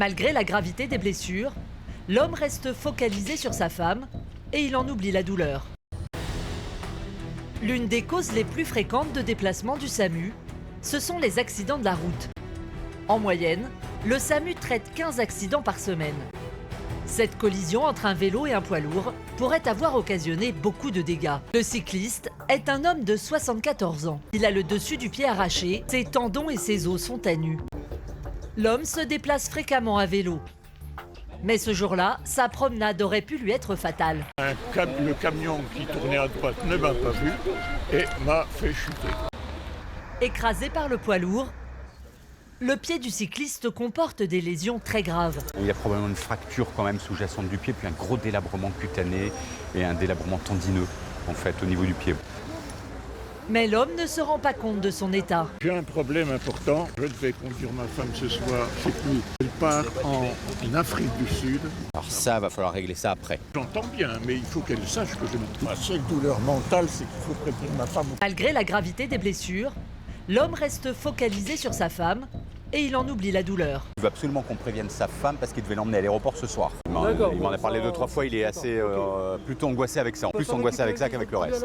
Malgré la gravité des blessures, l'homme reste focalisé sur sa femme et il en oublie la douleur. L'une des causes les plus fréquentes de déplacement du SAMU, ce sont les accidents de la route. En moyenne, le SAMU traite 15 accidents par semaine. Cette collision entre un vélo et un poids lourd pourrait avoir occasionné beaucoup de dégâts. Le cycliste est un homme de 74 ans. Il a le dessus du pied arraché, ses tendons et ses os sont à nu. L'homme se déplace fréquemment à vélo. Mais ce jour-là, sa promenade aurait pu lui être fatale. Le camion qui tournait à droite ne m'a pas vu et m'a fait chuter. Écrasé par le poids lourd, le pied du cycliste comporte des lésions très graves. Il y a probablement une fracture quand même sous-jacente du pied, puis un gros délabrement cutané et un délabrement tendineux en fait au niveau du pied. Mais l'homme ne se rend pas compte de son état. J'ai un problème important. Je devais conduire ma femme ce soir chez nous. Elle part en Afrique du Sud. Alors ça, va falloir régler ça après. J'entends bien, mais il faut qu'elle sache que ma seule douleur mentale, c'est qu'il faut préparer ma femme. Malgré la gravité des blessures, l'homme reste focalisé sur sa femme et il en oublie la douleur. Il veut absolument qu'on prévienne sa femme parce qu'il devait l'emmener à l'aéroport ce soir. Il m'en a parlé 2-3 fois, il est assez plutôt angoissé avec ça. En plus angoissé avec ça qu'avec le reste.